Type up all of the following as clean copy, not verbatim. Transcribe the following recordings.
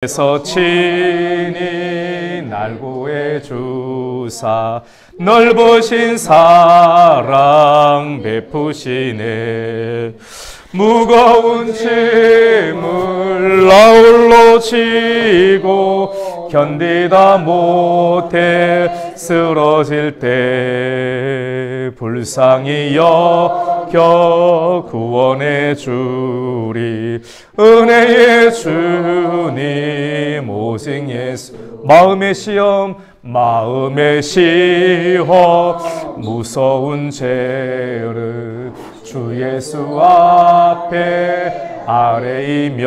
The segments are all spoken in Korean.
에서 친히 날 구해 주사 넓으신 사랑 베푸시네. 무거운 짐을 나 홀로 지고 견디다 못해 쓰러질 때 불쌍히 여겨 구원해 주리. 은혜의 주님 오직 예수. 마음의 시험 무서운 죄를 주 예수 앞에 아뢰이면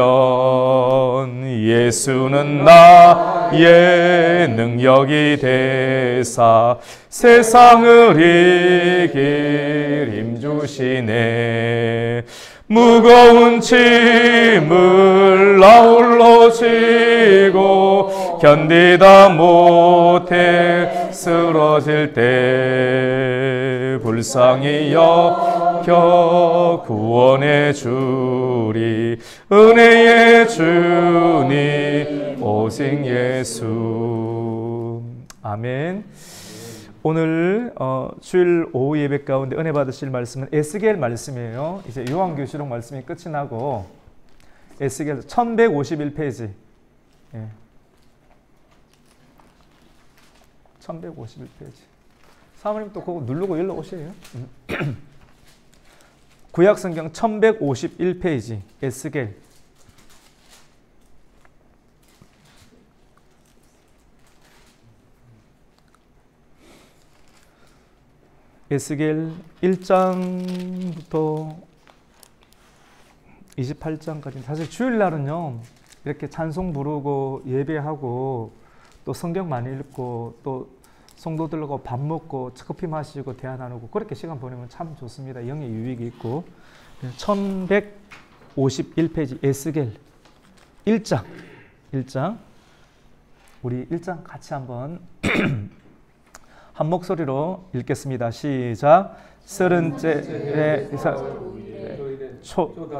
예수는 나의 능력이 되사 세상을 이길 힘주시네. 무거운 짐을 나 홀로 지고 견디다 못해 쓰러질 때 불쌍히 여겨 구원해 주리. 은혜의 주님 오직 예수. 아멘. 오늘 주일 오후 예배 가운데 은혜 받으실 말씀은 에스겔 말씀이에요. 이제 요한계시록 말씀이 끝이 나고 에스겔 1151페이지. 예. 1151페이지. 사모님 또 그거 누르고 일로 오세요. 구약성경 1151페이지 에스겔. 에스겔 1장부터 28장까지. 사실 주일날은요 이렇게 찬송 부르고 예배하고 또 성경 많이 읽고 또 성도들하고 밥 먹고 커피 마시고 대화 나누고 그렇게 시간 보내면 참 좋습니다. 영의 유익이 있고. 1151페이지 에스겔 1장. 우리 1장 같이 한번 한 목소리로 읽겠습니다. 시작. 30째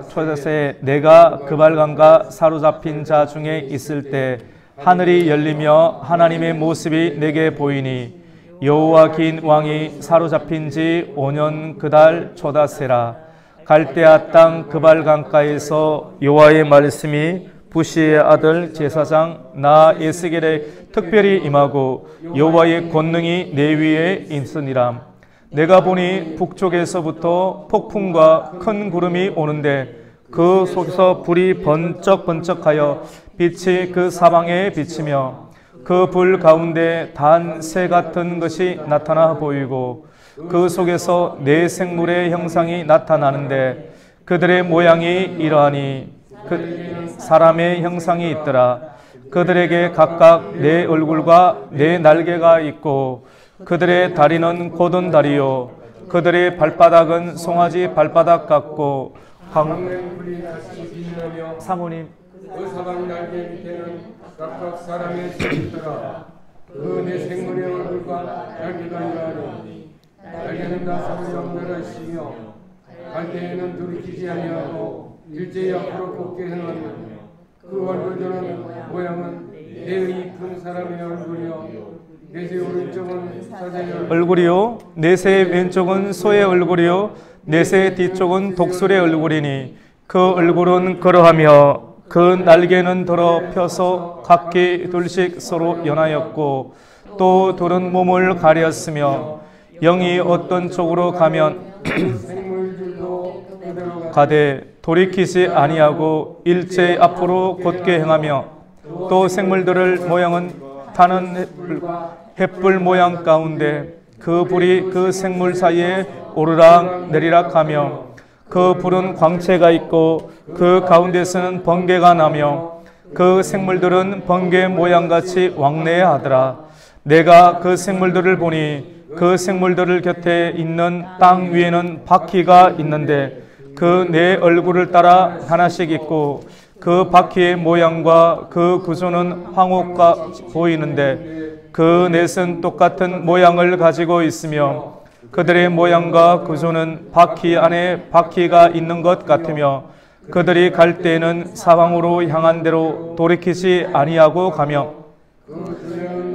초자세에 내가 그발강가 사로잡힌 자 중에 있을 때 하늘이 열리며 하나님의 모습이 내게 보이니 여호와긴 왕이 사로잡힌 지 5년 그달 초다세라. 갈대아 땅 그발강가에서 여호와의 말씀이 부시의 아들 제사장 나 에스겔에 특별히 임하고 여호와의 권능이 내 위에 있으니라. 내가 보니 북쪽에서부터 폭풍과 큰 구름이 오는데 그 속에서 불이 번쩍번쩍하여 빛이 그 사방에 비치며 그 불 가운데 단 새 같은 것이 나타나 보이고 그 속에서 네 생물의 형상이 나타나는데 그들의 모양이 이러하니 그 사람의 형상이 있더라. 그들에게 각각 네 얼굴과 네 날개가 있고 그들의 다리는 고든 다리요 그들의 발바닥은 송아지 발바닥 같고 사모님 그 사방 날개 밑에는 각각 사람의 손이 있더라. 그 네 생물의 얼굴과 날개가 이러하니 날개는 다 서로 연결하시며 갈대에는 돌이키지 아니하고 일제히 앞으로 곱게 행하며 그 얼굴들은 모양은 넷의 큰 사람의 얼굴이요 넷의 오른쪽은 사자의 얼굴이요 넷의 왼쪽은 소의 얼굴이요 넷의 뒤쪽은 독수리의 얼굴이니 그 얼굴은 그러하며 그 날개는 더럽혀서 각기 둘씩 서로 연하였고 또 둘은 몸을 가렸으며 영이 어떤 쪽으로 가면 가되 돌이키지 아니하고 일제히 앞으로 곧게 행하며 또 생물들을 모양은 타는 횃불 모양 가운데 그 불이 그 생물 사이에 오르락 내리락 하며 그 불은 광채가 있고 그 가운데서는 번개가 나며 그 생물들은 번개 모양같이 왕래하더라. 내가 그 생물들을 보니 그 생물들 곁에 있는 땅 위에는 바퀴가 있는데 그 네 얼굴을 따라 하나씩 있고 그 바퀴의 모양과 그 구조는 황옥과 보이는데 그 넷은 똑같은 모양을 가지고 있으며 그들의 모양과 구조는 바퀴 안에 바퀴가 있는 것 같으며 그들이 갈 때에는 사방으로 향한 대로 돌이키지 아니하고 가며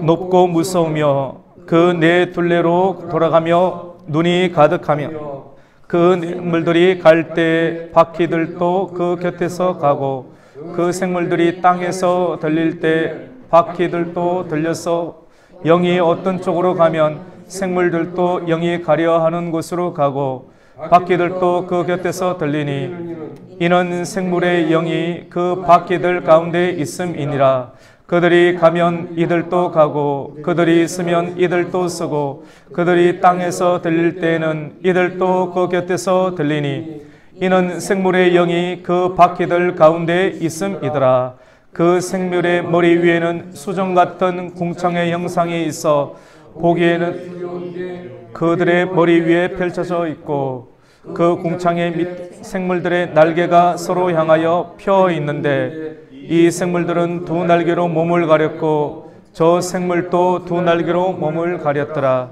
높고 무서우며 그 네 둘레로 돌아가며 눈이 가득하며 그 생물들이 갈 때 바퀴들도 그 곁에서 가고 그 생물들이 땅에서 들릴 때 바퀴들도 들려서 영이 어떤 쪽으로 가면 생물들도 영이 가려 하는 곳으로 가고 바퀴들도 그 곁에서 들리니 이는 생물의 영이 그 바퀴들 가운데 있음이니라. 그들이 가면 이들도 가고 그들이 쓰면 이들도 쓰고 그들이 땅에서 들릴 때에는 이들도 그 곁에서 들리니 이는 생물의 영이 그 바퀴들 가운데 있음이더라. 그 생물의 머리 위에는 수정 같은 궁창의 형상이 있어 보기에는 그들의 머리 위에 펼쳐져 있고 그 궁창의 밑 생물들의 날개가 서로 향하여 펴 있는데 이 생물들은 두 날개로 몸을 가렸고 저 생물도 두 날개로 몸을 가렸더라.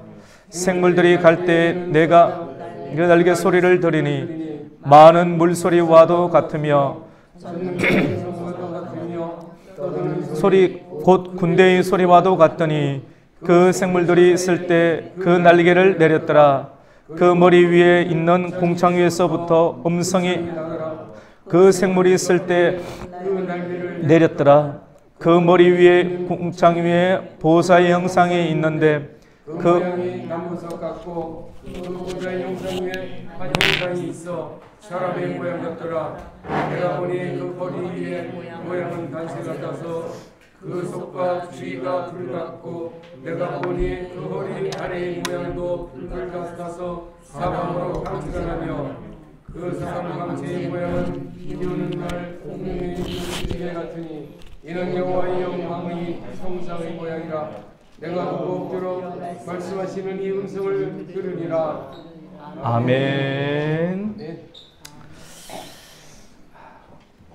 생물들이 갈 때 내가 그 날개 소리를 들으니 많은 물소리와도 같으며 소리 곧 군대의 소리와도 같더니 그 생물들이 있을 때 그 날개를 내렸더라. 그 머리 위에 있는 궁창 위에서부터 음성이 그 생물이 있을 때 내렸더라. 그 머리 위에 궁창 위에 보사의 형상이 있는데 그 나무석 같고 그 보사의 형상 위에 한 형상이 있어 사람의 모양 같더라. 내가 보니 그 머리 위에 모양은 단새 같아서 그 속과 주위가 불 같고 내가 보니 그 머리 아래의 모양도 불 같아서 사방으로 강천하며 그 사방 강체의 모양은 비오는 날 공중의 지게 같으니 이는 여호와의 영광의 성상의 모양이라. 내가 보고 엎드려 말씀하시는 이 음성을 들으니라. 아멘. 네.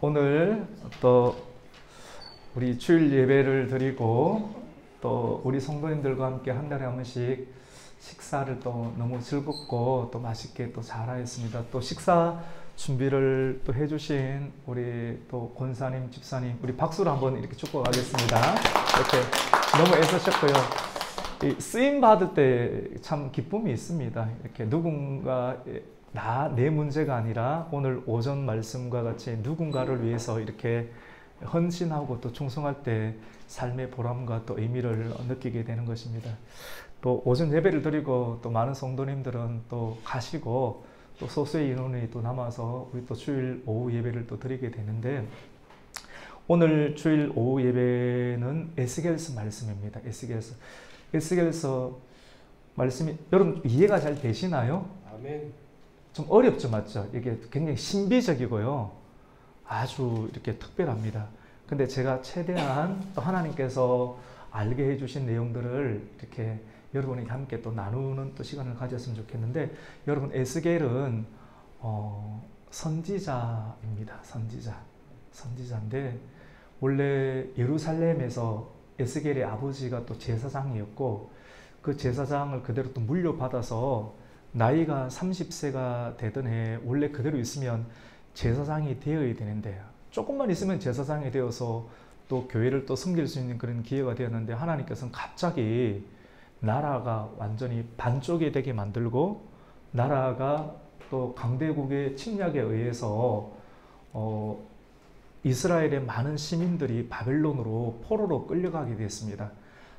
오늘 또 우리 주일 예배를 드리고 또 우리 성도님들과 함께 한 달에 한 번씩 식사를 또 너무 즐겁고 또 맛있게 또 잘하였습니다. 또 식사 준비를 또 해주신 우리 또 권사님, 집사님, 우리 박수로 한번 이렇게 축복하겠습니다. 이렇게 너무 애쓰셨고요. 쓰임 받을 때 참 기쁨이 있습니다. 이렇게 누군가 내 문제가 아니라 오늘 오전 말씀과 같이 누군가를 위해서 이렇게 헌신하고 또 충성할 때 삶의 보람과 또 의미를 느끼게 되는 것입니다. 또 오전 예배를 드리고 또 많은 성도님들은 또 가시고 또 소수의 인원이 또 남아서 우리 또 주일 오후 예배를 또 드리게 되는데 오늘 주일 오후 예배는 에스겔서 말씀입니다. 에스겔서 말씀이 여러분 이해가 잘 되시나요? 아멘. 좀 어렵죠, 맞죠? 이게 굉장히 신비적이고요. 아주 이렇게 특별합니다. 근데 제가 최대한 또 하나님께서 알게 해주신 내용들을 이렇게 여러분이 함께 또 나누는 또 시간을 가졌으면 좋겠는데 여러분 에스겔은 선지자입니다. 선지자인데 원래 예루살렘에서 에스겔의 아버지가 또 제사장이었고 그 제사장을 그대로 또 물려받아서 나이가 30세가 되던 해 원래 그대로 있으면 제사장이 되어야 되는데 조금만 있으면 제사장이 되어서 또 교회를 또 섬길 수 있는 그런 기회가 되었는데 하나님께서는 갑자기 나라가 완전히 반쪽이 되게 만들고 나라가 또 강대국의 침략에 의해서 이스라엘의 많은 시민들이 바벨론으로 포로로 끌려가게 됐습니다.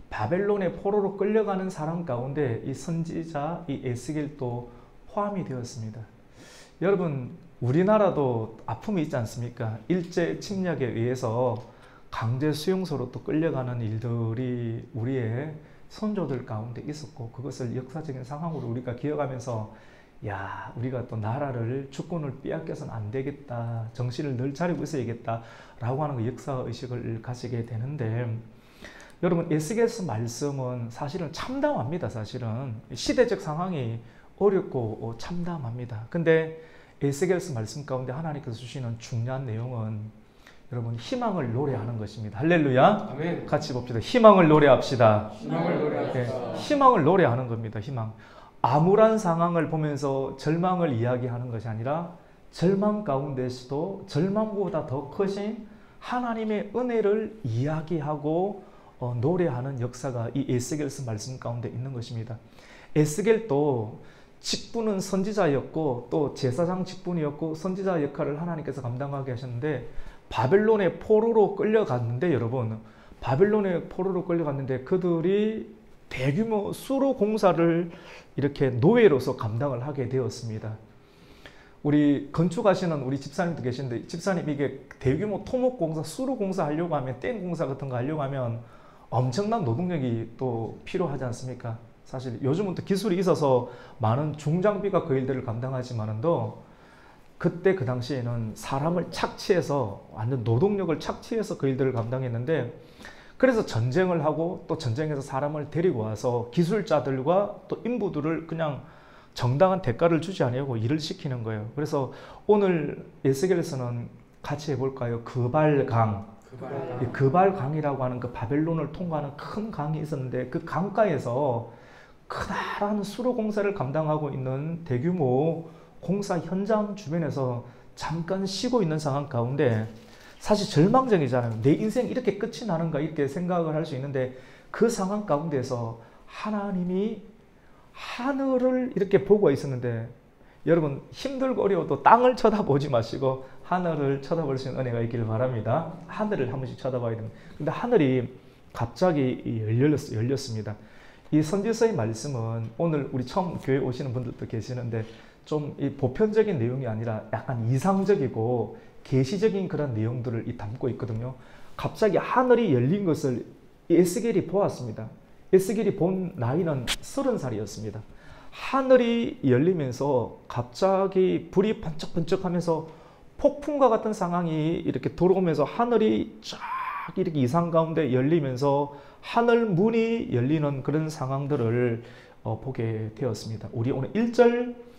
바벨론의 포로로 끌려가는 사람 가운데 이 선지자 이 에스겔도 포함이 되었습니다. 여러분 우리나라도 아픔이 있지 않습니까? 일제 침략에 의해서 강제 수용소로 또 끌려가는 일들이 우리의 선조들 가운데 있었고 그것을 역사적인 상황으로 우리가 기억하면서 야 우리가 또 나라를 주권을 빼앗겨서는 안 되겠다. 정신을 늘 차리고 있어야겠다 라고 하는 그 역사의식을 가지게 되는데 여러분 에스겔서 말씀은 사실은 참담합니다. 사실은 시대적 상황이 어렵고 참담합니다. 근데 에스겔서 말씀 가운데 하나님께서 주시는 중요한 내용은 여러분 희망을 노래하는 것입니다. 할렐루야. 아멘. 같이 봅시다. 희망을 노래합시다. 희망을 노래합시다. 희망을 노래하는 겁니다. 희망. 암울한 상황을 보면서 절망을 이야기하는 것이 아니라 절망 가운데서도 절망보다 더 크신 하나님의 은혜를 이야기하고 노래하는 역사가 이 에스겔서 말씀 가운데 있는 것입니다. 에스겔도 직분은 선지자였고 또 제사장 직분이었고 선지자 역할을 하나님께서 감당하게 하셨는데 바벨론의 포로로 끌려갔는데 여러분 바벨론의 포로로 끌려갔는데 그들이 대규모 수로 공사를 이렇게 노예로서 감당을 하게 되었습니다. 우리 건축하시는 우리 집사님도 계신데 집사님 이게 대규모 토목 공사, 수로 공사 하려고 하면 땡 공사 같은 거 하려고 하면 엄청난 노동력이 또 필요하지 않습니까? 사실 요즘은 또 기술이 있어서 많은 중장비가 그 일들을 감당하지만도 그때 그 당시에는 사람을 착취해서 완전 노동력을 착취해서 그 일들을 감당했는데 그래서 전쟁을 하고 또 전쟁에서 사람을 데리고 와서 기술자들과 또 인부들을 그냥 정당한 대가를 주지 아니하고 일을 시키는 거예요. 그래서 오늘 에스겔에서는 같이 해볼까요? 그발강이라고 하는 그 바벨론을 통과하는 큰 강이 있었는데 그 강가에서 크다란 수로 공사를 감당하고 있는 대규모 공사 현장 주변에서 잠깐 쉬고 있는 상황 가운데 사실 절망적이잖아요. 내 인생 이렇게 끝이 나는가 이렇게 생각을 할 수 있는데 그 상황 가운데서 하나님이 하늘을 이렇게 보고 있었는데 여러분 힘들고 어려워도 땅을 쳐다보지 마시고 하늘을 쳐다볼 수 있는 은혜가 있기를 바랍니다. 하늘을 한 번씩 쳐다봐야 됩니다. 근데 하늘이 갑자기 열렸습니다. 이 선지서의 말씀은 오늘 우리 처음 교회 오시는 분들도 계시는데 좀 이 보편적인 내용이 아니라 약간 이상적이고 계시적인 그런 내용들을 담고 있거든요. 갑자기 하늘이 열린 것을 에스겔이 보았습니다. 에스겔이 본 나이는 30살이었습니다. 하늘이 열리면서 갑자기 불이 번쩍번쩍하면서 폭풍과 같은 상황이 이렇게 들어오면서 하늘이 쫙 이렇게 이상 가운데 열리면서 하늘 문이 열리는 그런 상황들을 보게 되었습니다. 우리 오늘 1절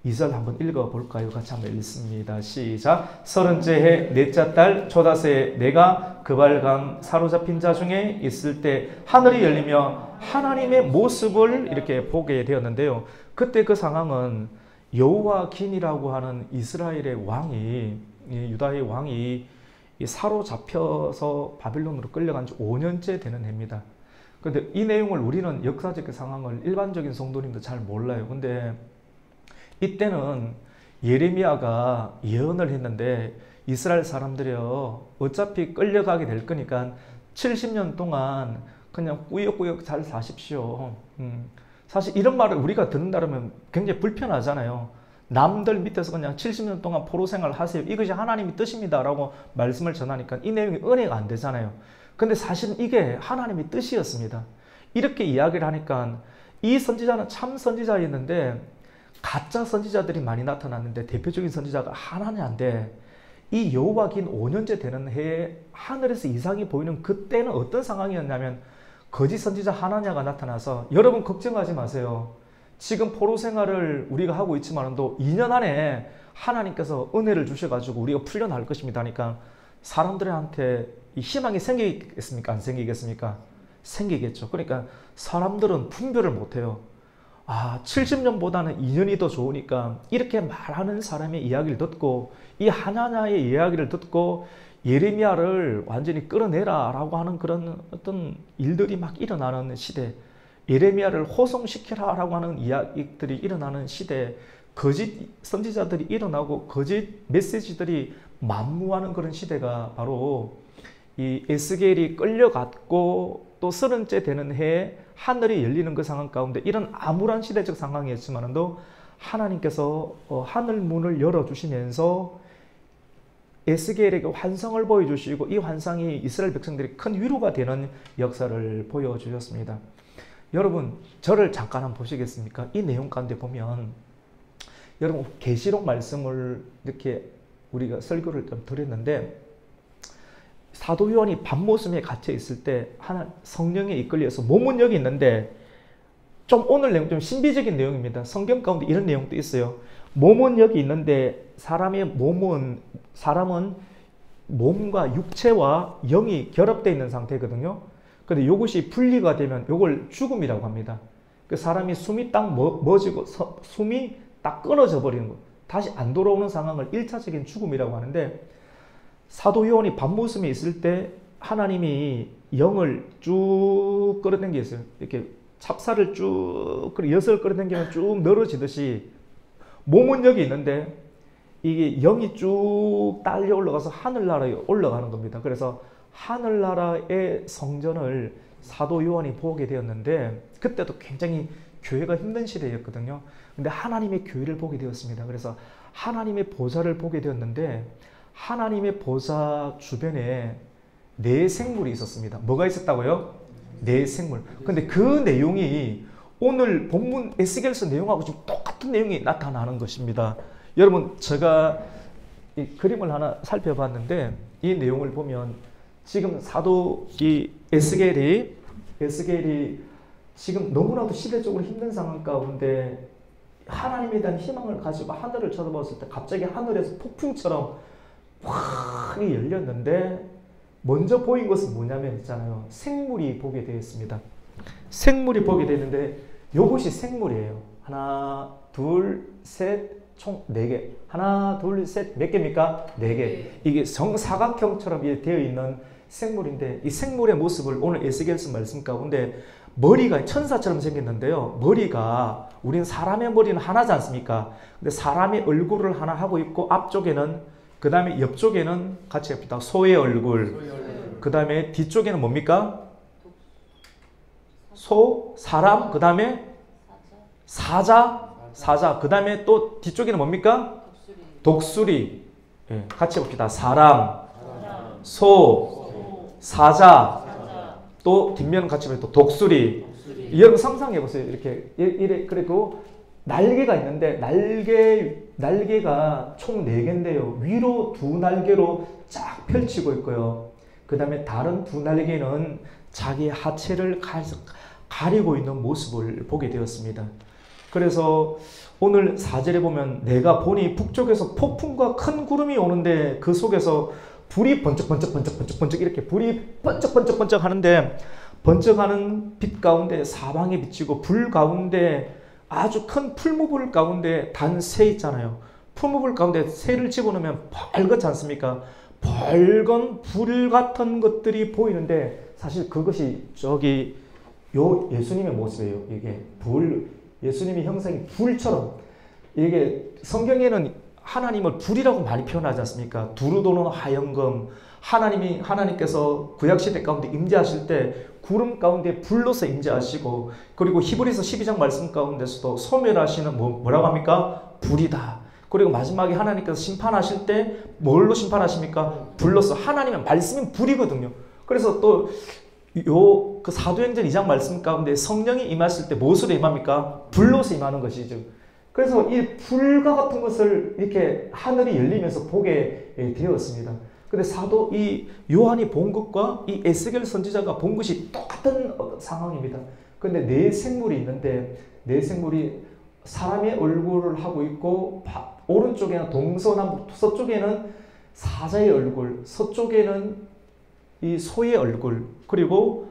2절 한번 읽어볼까요? 같이 한번 읽습니다. 시작. 30째 해 넷째 달 초다새에 내가 그발강 사로잡힌 자 중에 있을 때 하늘이 열리며 하나님의 모습을 이렇게 보게 되었는데요. 그때 그 상황은 여호와긴이라고 하는 이스라엘의 왕이 유다의 왕이 사로잡혀서 바빌론으로 끌려간 지 5년째 되는 해입니다. 그런데 이 내용을 우리는 역사적 상황을 일반적인 성도님도 잘 몰라요. 근데 이때는 예레미야가 예언을 했는데 이스라엘 사람들이요 어차피 끌려가게 될 거니까 70년 동안 그냥 꾸역꾸역 잘 사십시오. 사실 이런 말을 우리가 듣는다면 굉장히 불편하잖아요. 남들 밑에서 그냥 70년 동안 포로 생활을 하세요. 이것이 하나님의 뜻입니다 라고 말씀을 전하니까 이 내용이 은혜가 안 되잖아요. 근데 사실은 이게 하나님의 뜻이었습니다. 이렇게 이야기를 하니까 이 선지자는 참 선지자였는데 가짜 선지자들이 많이 나타났는데 대표적인 선지자가 하나냐인데 이 여호와긴 5년째 되는 해에 하늘에서 이상이 보이는 그때는 어떤 상황이었냐면 거짓 선지자 하나냐가 나타나서 여러분 걱정하지 마세요. 지금 포로 생활을 우리가 하고 있지만도 2년 안에 하나님께서 은혜를 주셔가지고 우리가 풀려날 것입니다. 하니까 사람들한테 이 희망이 생기겠습니까? 안 생기겠습니까? 생기겠죠. 그러니까 사람들은 분별을 못해요. 70년보다는 2년이 더 좋으니까 이렇게 말하는 사람의 이야기를 듣고 이 하나냐의 이야기를 듣고 예레미야를 완전히 끌어내라 라고 하는 그런 어떤 일들이 막 일어나는 시대, 예레미야를 호송시켜라 라고 하는 이야기들이 일어나는 시대, 거짓 선지자들이 일어나고 거짓 메시지들이 만무하는 그런 시대가 바로 이 에스겔이 끌려갔고 또 30째 되는 해에 하늘이 열리는 그 상황 가운데 이런 암울한 시대적 상황이었지만도 하나님께서 하늘 문을 열어주시면서 에스겔에게 환상을 보여주시고 이 환상이 이스라엘 백성들이 큰 위로가 되는 역사를 보여주셨습니다. 여러분 저를 잠깐 한번 보시겠습니까? 이 내용 가운데 보면 여러분 계시록 말씀을 이렇게 우리가 설교를 좀 드렸는데 사도 요한이 밤모섬에 갇혀 있을 때 하나 성령에 이끌려서 몸은 여기 있는데 좀 오늘 내용 좀 신비적인 내용입니다. 성경 가운데 이런 내용도 있어요. 몸은 여기 있는데 사람은 몸과 육체와 영이 결합되어 있는 상태거든요. 근데 이것이 분리가 되면 이걸 죽음이라고 합니다. 그 사람이 숨이 딱 멎어지고 숨이 딱 끊어져 버리는 거. 다시 안 돌아오는 상황을 1차적인 죽음이라고 하는데, 사도 요한이 밤모섬에 있을 때 하나님이 영을 쭉 끌어당겼어요. 이렇게 찹쌀을 쭉, 엿을 끌어당기면 쭉 늘어지듯이 몸은 여기 있는데 이게 영이 쭉 딸려 올라가서 하늘나라에 올라가는 겁니다. 그래서 하늘나라의 성전을 사도 요한이 보게 되었는데, 그때도 굉장히 교회가 힘든 시대였거든요. 근데 하나님의 교회를 보게 되었습니다. 그래서 하나님의 보좌를 보게 되었는데, 하나님의 보좌 주변에 네 생물이 있었습니다. 뭐가 있었다고요? 네 생물. 근데 그 내용이 오늘 본문 에스겔서 내용하고 지금 똑같은 내용이 나타나는 것입니다. 여러분, 제가 이 그림을 하나 살펴봤는데, 이 내용을 보면 지금 사도 이 에스겔이 지금 너무나도 시대적으로 힘든 상황 가운데 하나님에 대한 희망을 가지고 하늘을 쳐다봤을 때 갑자기 하늘에서 폭풍처럼 확 열렸는데, 먼저 보인 것은 뭐냐면 있잖아요. 생물이 보게 되었습니다. 생물이 보게 되는데, 이것이 생물이에요. 하나, 둘, 셋, 총 4개. 하나, 둘, 셋, 몇 개입니까? 4개. 이게 정사각형처럼 되어 있는 생물인데, 이 생물의 모습을 오늘 에스겔서 말씀 가운데 머리가 천사처럼 생겼는데요. 머리가, 우리는 사람의 머리는 하나지 않습니까? 근데 사람의 얼굴을 하나 하고 있고, 앞쪽에는, 그 다음에 옆쪽에는 같이 합시다. 소의 얼굴. 그 다음에 뒤쪽에는 뭡니까? 소, 사람, 그 다음에 사자, 그 다음에 또 뒤쪽에는 뭡니까? 독수리. 예, 같이 봅시다. 사람, 소, 사자, 또 뒷면은 같이 보면 또 독수리. 여러분 상상해 보세요. 이렇게 그리고 날개가 있는데, 날개가 총 4개인데요. 위로 2날개로 쫙 펼치고 있고요. 그 다음에 다른 2날개는 자기의 하체를 가리고 있는 모습을 보게 되었습니다. 그래서 오늘 4절에 보면, 내가 보니 북쪽에서 폭풍과 큰 구름이 오는데 그 속에서 불이 번쩍번쩍 이렇게 불이 번쩍번쩍 하는데, 번쩍하는 빛 가운데 사방에 비치고, 불 가운데 아주 큰 풀무불 가운데 단 새 있잖아요. 풀무불 가운데 새를 집어넣으면 빨갛지 않습니까? 밝은 불 같은 것들이 보이는데, 사실 그것이 저기 예수님의 모습이에요. 이게 예수님의 형상이 불처럼, 이게 성경에는 하나님을 불이라고 많이 표현하지 않습니까? 두루 도는 하영금. 하나님께서 구약시대 가운데 임재하실 때 구름 가운데 불로서 임재하시고, 그리고 히브리서 12장 말씀 가운데서도 소멸하시는 뭐라고 합니까? 불이다. 그리고 마지막에 하나님께서 심판하실 때 뭘로 심판하십니까? 불로서. 하나님의 말씀은 불이거든요. 그래서 또 그 사도행전 2장 말씀 가운데 성령이 임하실 때 무엇으로 임합니까? 불로서 임하는 것이죠. 그래서 이 불과 같은 것을 이렇게 하늘이 열리면서 보게 되었습니다. 근데 사도 이 요한이 본 것과 이 에스겔 선지자가 본 것이 똑같은 상황입니다. 근데 4 생물이 있는데, 4 생물이 사람의 얼굴을 하고 있고, 오른쪽에는 동서남북, 서쪽에는 사자의 얼굴, 서쪽에는 이 소의 얼굴, 그리고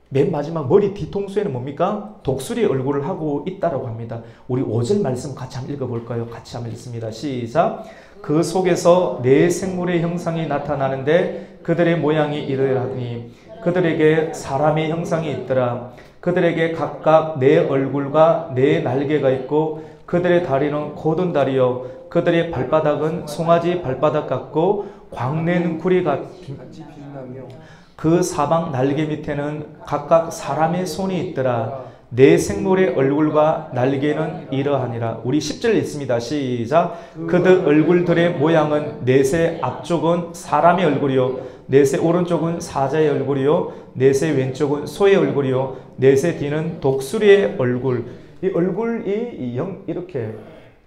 맨 마지막 머리 뒤통수에는 뭡니까? 독수리의 얼굴을 하고 있다라고 합니다. 우리 5절 말씀 같이 한번 읽어볼까요? 같이 한번 읽습니다. 시작. 그 속에서 4 생물의 형상이 나타나는데 그들의 모양이 이러하더니 그들에게 사람의 형상이 있더라. 그들에게 각각 4 얼굴과 4 날개가 있고, 그들의 다리는 곧은 다리요 그들의 발바닥은 송아지 발바닥 같고 광낸 구리 같이 빛나며, 그 사방 날개 밑에는 각각 사람의 손이 있더라. 4 생물의 얼굴과 날개는 이러하니라. 우리 10절 읽습니다. 시작. 그들 얼굴들의 모양은 넷의 앞쪽은 사람의 얼굴이요 넷의 오른쪽은 사자의 얼굴이요 넷의 왼쪽은 소의 얼굴이요 넷의 뒤는 독수리의 얼굴. 이 얼굴이 이렇게,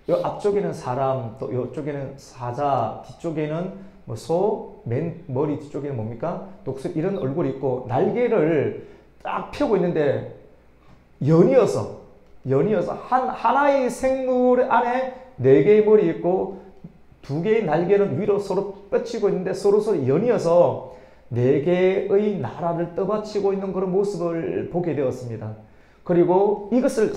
이 앞쪽에는 사람, 또 이쪽에는 사자, 뒤쪽에는 소, 맨 머리 뒤쪽에는 뭡니까? 독수리, 이런 얼굴이 있고, 날개를 딱 펴고 있는데 연이어서 하나의 생물 안에 4개의 머리 있고 2개의 날개는 위로 서로 뻗치고 있는데 서로 연이어서 4개의 나라를 떠받치고 있는 그런 모습을 보게 되었습니다. 그리고 이것을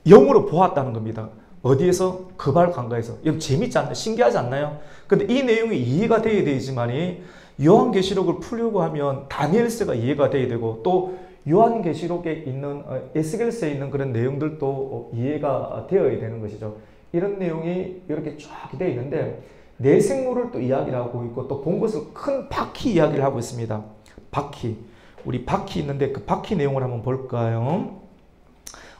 영으로 보았다는 겁니다. 어디에서? 그발 강가에서. 여러분 재밌지 않나요? 신기하지 않나요? 근데 이 내용이 이해가 돼야 되지만이 요한계시록을 풀려고 하면 다니엘서가 이해가 돼야 되고 또 요한계시록에 있는 에스겔서에 있는 그런 내용들도 이해가 되어야 되는 것이죠. 이런 내용이 이렇게 쫙 되어 있는데 내 생물을 또 이야기를 하고 있고 또 본 것을 큰 바퀴 이야기를 하고 있습니다. 바퀴. 우리 바퀴 있는데 그 바퀴 내용을 한번 볼까요?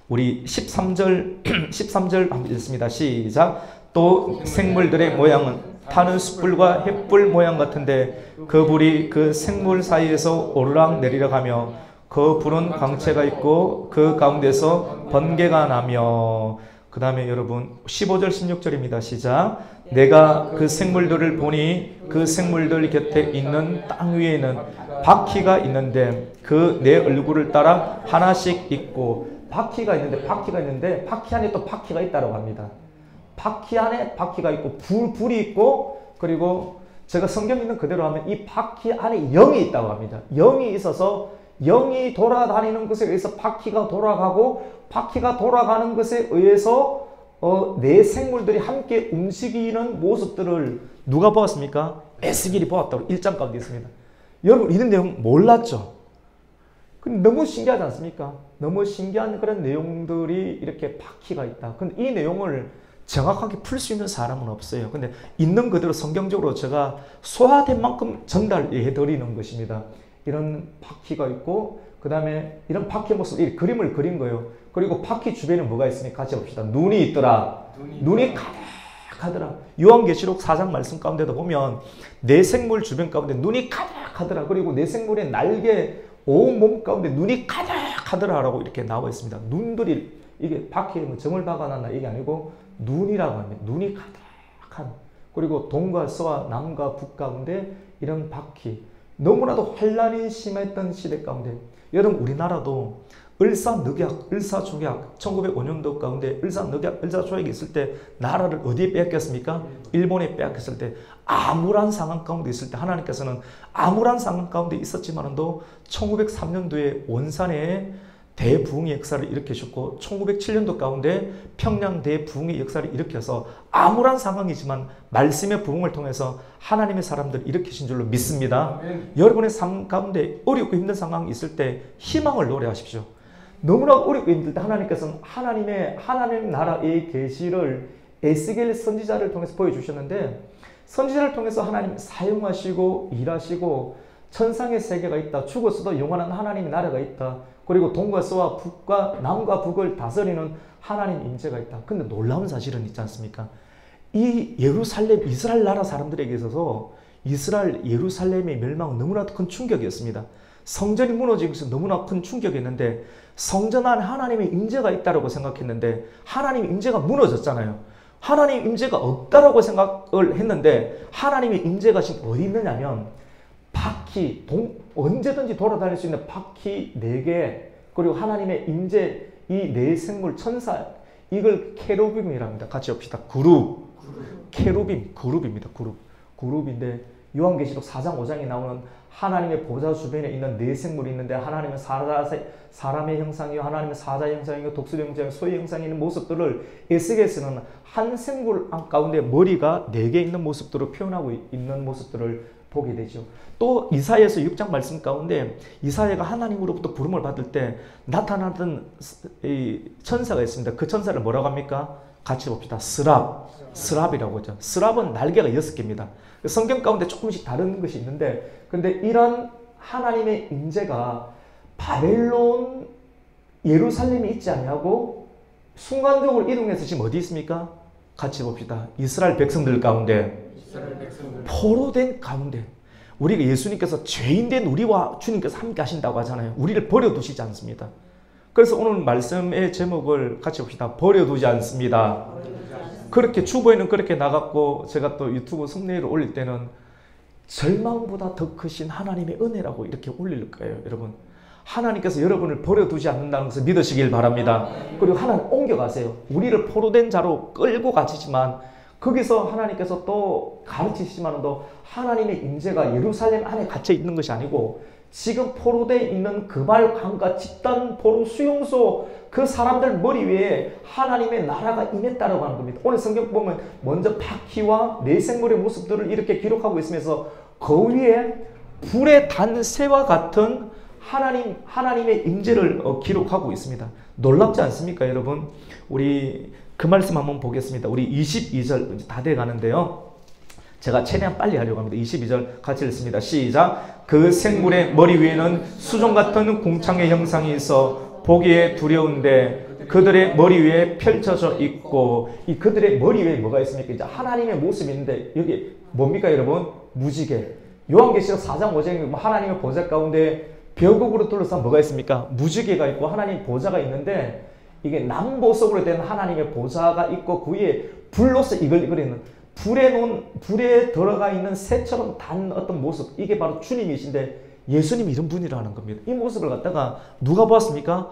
우리 13절 한번 읽습니다. 시작. 또 생물들의 모양은 타는 숯불과 횃불 모양 같은데 그 불이 그 생물 사이에서 오르락 내리락 하며 그 불은 광채가 있고 그 가운데서 번개가 나며 그 다음에 여러분 15절 16절입니다. 시작. 내가 그 생물들을 보니 그 생물들 곁에 있는 땅 위에는 바퀴가 있는데 그 내 얼굴을 따라 하나씩 있고 바퀴가 있는데 바퀴 안에 또 바퀴가 있다고 합니다. 바퀴 안에 바퀴가 있고 불이 있고 그리고 제가 성경 있는 그대로 하면 이 바퀴 안에 영이 있다고 합니다. 영이 있어서 영이 돌아다니는 것에 의해서 바퀴가 돌아가고 바퀴가 돌아가는 것에 의해서 내 생물들이 함께 움직이는 모습들을 누가 보았습니까? 에스겔이 보았다고 1장 가운데 있습니다. 여러분 이런 내용 몰랐죠? 너무 신기하지 않습니까? 너무 신기한 그런 내용들이 이렇게 바퀴가 있다. 근데 이 내용을 정확하게 풀 수 있는 사람은 없어요. 근데 있는 그대로 성경적으로 제가 소화된 만큼 전달해 드리는 것입니다. 이런 바퀴가 있고 그 다음에 이런 바퀴 모습, 이 그림을 그린 거예요. 그리고 바퀴 주변에 뭐가 있습니까? 같이 봅시다. 눈이 있더라. 눈이 가득하더라. 요한계시록 4장 말씀 가운데도 보면 내 생물 주변 가운데 눈이 가득하더라. 그리고 내 생물의 날개 온 몸 가운데 눈이 가득하더라라고 이렇게 나와 있습니다. 눈들이 이게 바퀴에 뭐 점을 박아놨나 이게 아니고 눈이라고 합니다. 눈이 가득한. 그리고 동과 서와 남과 북 가운데 이런 바퀴. 너무나도 환란이 심했던 시대 가운데 여러분 우리나라도 을사늑약, 을사조약 1905년도 가운데 을사늑약, 을사조약이 있을 때 나라를 어디에 빼앗겼습니까? 일본에 빼앗겼을 때 암울한 상황 가운데 있을 때 하나님께서는 암울한 상황 가운데 있었지만도 1903년도에 원산에 대부흥의 역사를 일으키셨고 1907년도 가운데 평양 대부흥의 역사를 일으켜서 암울한 상황이지만 말씀의 부흥을 통해서 하나님의 사람들을 일으키신 줄로 믿습니다. 여러분의 삶 가운데 어렵고 힘든 상황이 있을 때 희망을 노래하십시오. 너무나 어렵고 힘들 때 하나님께서는 하나님 나라의 계시를 에스겔 선지자를 통해서 보여주셨는데 선지자를 통해서 하나님 사용하시고 일하시고 천상의 세계가 있다. 죽었어도 영원한 하나님의 나라가 있다. 그리고 동과 서와 북과 남과 북을 다스리는 하나님 임재가 있다. 근데 놀라운 사실은 있지 않습니까? 이 예루살렘, 이스라엘 나라 사람들에게 있어서 예루살렘의 멸망은 너무나도 큰 충격이었습니다. 성전이 무너지고 있어서 너무나 큰 충격이었는데 성전 안에 하나님의 임재가 있다고 생각했는데 하나님의 임재가 무너졌잖아요. 하나님의 임재가 없다라고 생각을 했는데 하나님의 임재가 지금 어디 있느냐면 바퀴, 언제든지 돌아다닐 수 있는 바퀴 4개 그리고 하나님의 임재 이 네 생물 천사 이걸 케루빔이라고 합니다. 같이 봅시다. 케루빔, 그룹입니다. 그룹인데 요한계시록 4장 5장에 나오는 하나님의 보좌 주변에 있는 네 생물이 있는데 하나님은 사람의 형상이요 하나님은 사자의 형상이요 독수리 형상이요 소의 형상이 있는 모습들을 에스겔서는 한 생물 가운데 머리가 4개 있는 모습들을 표현하고 있는 모습들을 보게 되죠. 또 이사야서 6장 말씀 가운데 이사야가 하나님으로부터 부름을 받을 때 나타나던 이 천사가 있습니다. 그 천사를 뭐라고 합니까? 같이 봅시다. 스랍이라고 하죠. 스랍은 날개가 6개입니다. 성경 가운데 조금씩 다른 것이 있는데 근데 이런 하나님의 임재가 바벨론 예루살렘이 있지 아니하고 순간적으로 이동해서 지금 어디 있습니까? 같이 봅시다. 이스라엘 백성들 가운데 포로된 가운데 우리가 예수님께서 죄인된 우리와 주님께서 함께 하신다고 하잖아요. 우리를 버려두시지 않습니다. 그래서 오늘 말씀의 제목을 같이 봅시다. 버려두지 않습니다. 그렇게 주보에는 그렇게 나갔고 제가 또 유튜브 썸네일을 올릴 때는 절망보다 더 크신 하나님의 은혜라고 이렇게 올릴 거예요. 여러분 하나님께서 여러분을 버려두지 않는다는 것을 믿으시길 바랍니다. 그리고 하나님 옮겨가세요. 우리를 포로된 자로 끌고 가시지만 거기서 하나님께서 또 가르치시지만도 하나님의 임재가 예루살렘 안에 갇혀 있는 것이 아니고 지금 포로되어 있는 그발강가 집단 포로 수용소 그 사람들 머리 위에 하나님의 나라가 임했다라고 하는 겁니다. 오늘 성경 보면 먼저 바퀴와 네 생물의 모습들을 이렇게 기록하고 있으면서 그 위에 불의 단새와 같은 하나님의 임재를 기록하고 있습니다. 놀랍지 않습니까, 여러분? 우리 그 말씀 한번 보겠습니다. 우리 22절 다 돼 가는데요. 제가 최대한 빨리 하려고 합니다. 22절 같이 읽습니다. 시작. 그 생물의 머리 위에는 수종 같은 궁창의 형상이 있어 보기에 두려운데 그들의 머리 위에 펼쳐져 있고, 이 그들의 머리 위에 뭐가 있습니까? 이제 하나님의 모습이 있는데 여기 뭡니까, 여러분? 무지개. 요한계시록 4장 5장에 하나님의 보좌 가운데 벽옥으로 둘러싼 뭐가 있습니까? 무지개가 있고 하나님 보좌가 있는데, 이게 남보석으로 된 하나님의 보좌가 있고 그 위에 불로서 이글이글거리는 불에 들어가 있는 새처럼 단 어떤 모습, 이게 바로 주님이신데 예수님이 이런 분이라는 겁니다. 이 모습을 갖다가 누가 보았습니까?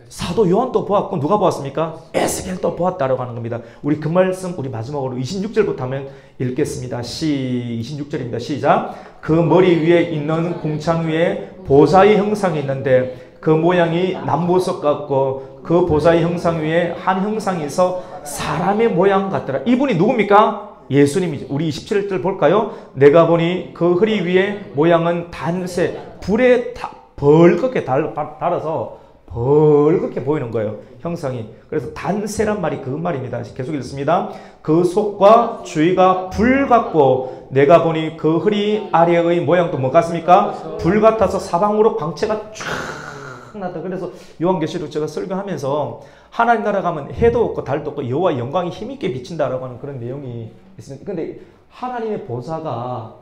사도 요한도 보았고 누가 보았습니까? 에스겔도 보았다라고 하는 겁니다. 우리 그 말씀 우리 마지막으로 26절부터 한번 읽겠습니다. 26절입니다. 시작. 그 머리 위에 있는 궁창 위에 보좌의 형상이 있는데 그 모양이 남보석 같고 그 보좌의 형상 위에 한 형상이 있어 사람의 모양 같더라. 이분이 누굽니까? 예수님이죠. 우리 27절 볼까요? 내가 보니 그 허리 위에 모양은 단새 불에 벌겋게 달아서 벌겋게 보이는 거예요. 형상이. 그래서 단새란 말이 그 말입니다. 계속 읽습니다. 그 속과 주위가 불 같고 내가 보니 그 허리 아래의 모양도 뭐 같습니까? 불 같아서 사방으로 광채가 쫙 나다. 그래서 요한계시록 제가 설교하면서 하나님 나라 가면 해도 없고 달도 없고 여호와의 영광이 힘있게 비친다라고 하는 그런 내용이 있습니다. 근데 하나님의 보좌가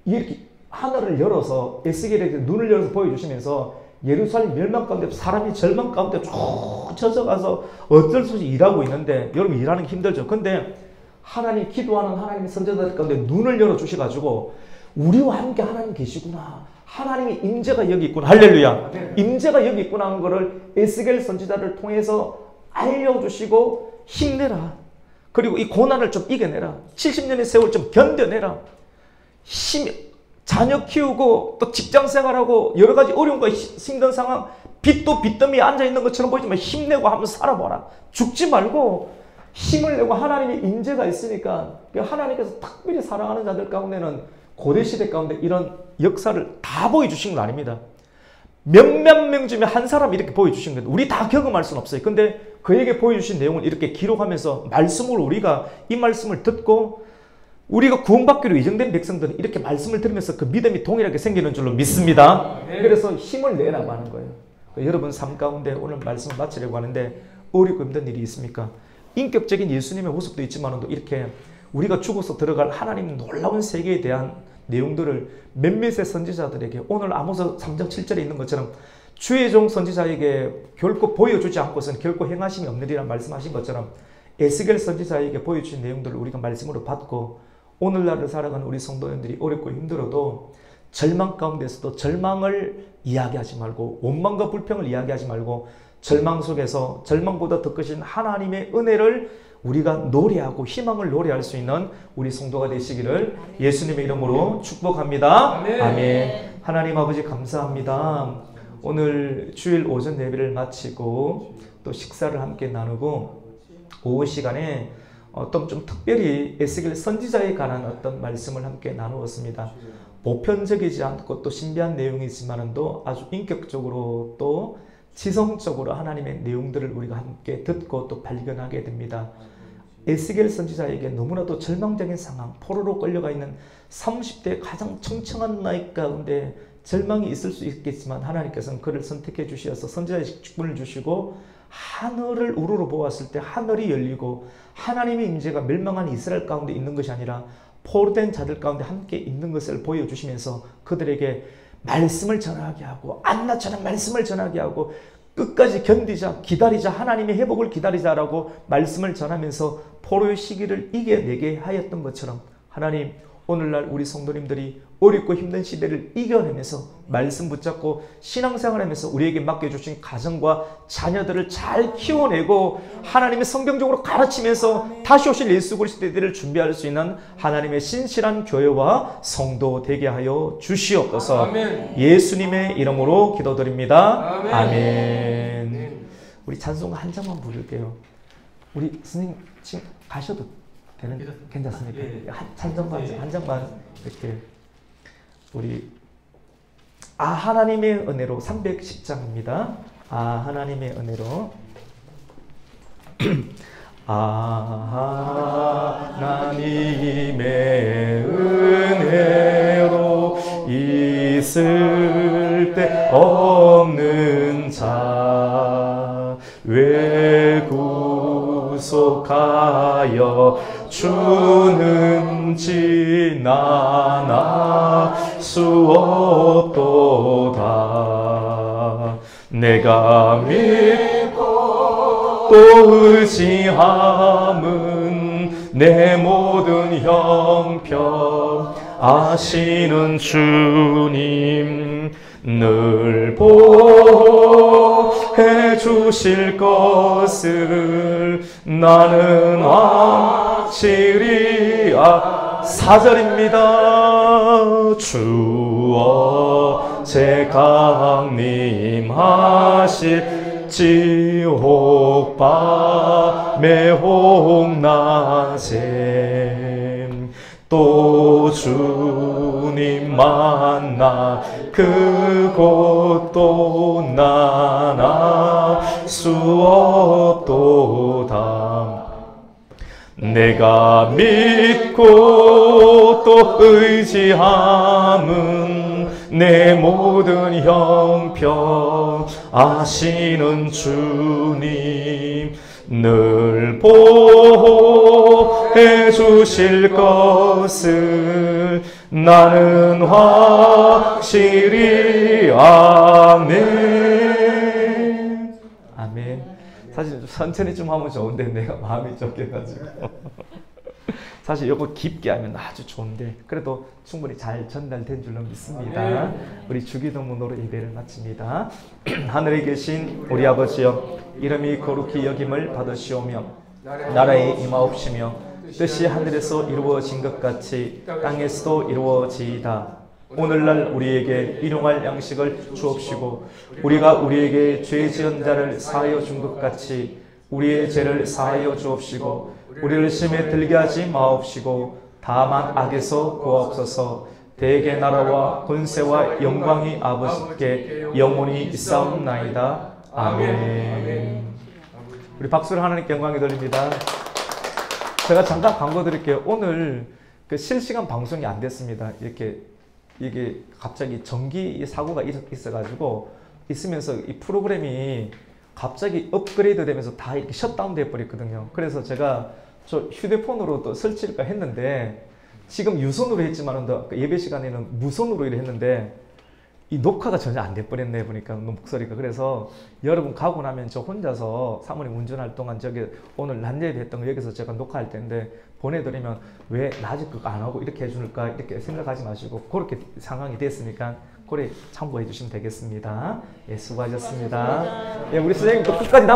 이렇게 하늘을 열어서 에스겔에게 눈을 열어서 보여주시면서 예루살렘 멸망 가운데 사람이 절망 가운데 쭉 젖어가서 어쩔 수 없이 일하고 있는데, 여러분 일하는 게 힘들죠. 근데 하나님 기도하는 하나님의 선지자들 가운데 눈을 열어주셔가지고 우리와 함께 하나님 계시구나, 하나님의 임재가 여기 있구나, 할렐루야, 임재가 여기 있구나 하는 것을 에스겔 선지자를 통해서 알려주시고 힘내라, 그리고 이 고난을 좀 이겨내라, 70년의 세월 좀 견뎌내라, 자녀 키우고 또 직장생활하고 여러가지 어려움과 힘든 상황, 빚도 빚더미에 앉아있는 것처럼 보이지만 힘내고 한번 살아봐라, 죽지 말고 힘을 내고 하나님의 임재가 있으니까 하나님께서 특별히 사랑하는 자들 가운데는 고대시대 가운데 이런 역사를 다 보여주신 건 아닙니다. 몇몇 명 중에 한 사람 이렇게 보여주신 거예요. 우리 다 경험할 수는 없어요. 근데 그에게 보여주신 내용을 이렇게 기록하면서 말씀으로 우리가 이 말씀을 듣고 우리가 구원받기로 예정된 백성들은 이렇게 말씀을 들으면서 그 믿음이 동일하게 생기는 줄로 믿습니다. 그래서 힘을 내라고 하는 거예요. 여러분 삶 가운데 오늘 말씀을 마치려고 하는데 어렵고 힘든 일이 있습니까? 인격적인 예수님의 모습도 있지만 또 이렇게 우리가 죽어서 들어갈 하나님 놀라운 세계에 대한 내용들을 몇몇의 선지자들에게 오늘 아모스 3장 7절에 있는 것처럼 주의 종 선지자에게 결코 보여주지 않고서는 결코 행하심이 없느니라 말씀하신 것처럼 에스겔 선지자에게 보여주신 내용들을 우리가 말씀으로 받고 오늘날을 살아가는 우리 성도님들이 어렵고 힘들어도 절망 가운데서도 절망을 이야기하지 말고 원망과 불평을 이야기하지 말고 절망 속에서 절망보다 더 크신 하나님의 은혜를 우리가 노래하고 희망을 노래할 수 있는 우리 성도가 되시기를 예수님의 이름으로 축복합니다. 아멘. 아멘. 하나님 아버지 감사합니다. 오늘 주일 오전 예배를 마치고 또 식사를 함께 나누고 오후 시간에 어떤 좀 특별히 에스겔 선지자에 관한 어떤 말씀을 함께 나누었습니다. 보편적이지 않고 또 신비한 내용이지만도 아주 인격적으로 또 지성적으로 하나님의 내용들을 우리가 함께 듣고 또 발견하게 됩니다. 에스겔 선지자에게 너무나도 절망적인 상황, 포로로 끌려가 있는 30대 가장 청청한 나이 가운데 절망이 있을 수 있겠지만 하나님께서는 그를 선택해 주셔서 선지자의 직분을 주시고 하늘을 우러러 보았을 때 하늘이 열리고 하나님의 임재가 멸망한 이스라엘 가운데 있는 것이 아니라 포로된 자들 가운데 함께 있는 것을 보여주시면서 그들에게 말씀을 전하게 하고 안나처럼 말씀을 전하게 하고 끝까지 견디자, 기다리자, 하나님의 회복을 기다리자라고 말씀을 전하면서 포로의 시기를 이겨내게 하였던 것처럼 하나님 오늘날 우리 성도님들이 어렵고 힘든 시대를 이겨내면서 말씀 붙잡고 신앙생활하면서 우리에게 맡겨주신 가정과 자녀들을 잘 키워내고 하나님의 성경적으로 가르치면서 다시 오실 예수 그리스도의 때를 준비할 수 있는 하나님의 신실한 교회와 성도 되게 하여 주시옵소서. 아멘. 예수님의 이름으로 기도드립니다. 아멘. 아멘. 우리 찬송가 한 장만 부를게요. 우리 선생님 지금 가셔도 괜찮습니까? 찬송가 한 장만 이렇게 우리 하나님의 은혜로 310장입니다. 하나님의 은혜로 하나님의 은혜로 있을 때 없는 자 왜 구속하여 주는지 난 알 수 없도다. 내가 믿고 또 의지함은 내 모든 형편 아시는 주님 늘 보호해 주실 것을 나는 확실히 4절입니다. 주어 제 강림하실지 혹밤에 혹낮에 또 주님 만나 그곳도 난 알 수 없도다. 내가 믿고 또 의지함은 내 모든 형편 아시는 주님 늘 보호해 주실 것을 나는 확실히 아멘. 아멘. 사실 천천히 좀 하면 좋은데 내가 마음이 좁게가지고 사실 이거 깊게 하면 아주 좋은데 그래도 충분히 잘 전달된 줄로 믿습니다. 우리 주기도문으로 예배를 마칩니다. 하늘에 계신 우리 아버지여, 이름이 거룩히 여김을 받으시오며 나라에 임하옵시며 뜻이 하늘에서 이루어진 것 같이 땅에서도 이루어지이다. 오늘날 우리에게 일용할 양식을 주옵시고 우리가 우리에게 죄 지은 자를 사하여 준 것 같이 우리의 죄를 사하여 주옵시고 우리를 시험에 들게 하지 마옵시고 다만 악에서 구하옵소서. 대개 나라와 권세와 영광이 아버지께 영원히 있사옵나이다. 아멘. 우리 박수를 하나님께 영광이 돌립니다. 제가 잠깐 광고 드릴게요. 오늘 그 실시간 방송이 안 됐습니다. 이게 갑자기 전기 사고가 있어가지고 있으면서 이 프로그램이 갑자기 업그레이드 되면서 다 이렇게 셧다운 돼 버렸거든요. 그래서 제가 저 휴대폰으로 또 설치할까 했는데 지금 유선으로 했지만 예배 시간에는 무선으로 일을 했는데 이 녹화가 전혀 안 돼 버렸네 보니까 목소리가. 그래서 여러분 가고 나면 저 혼자서 사모님 운전할 동안 저기 오늘 낮 예배 했던 거 여기서 제가 녹화할 텐데 보내드리면 왜 낮에 그거 안 하고 이렇게 해줄까 이렇게 생각하지 마시고 그렇게 상황이 됐으니까 그래 참고해 주시면 되겠습니다. 예, 수고하셨습니다. 예, 우리 선생님 또 끝까지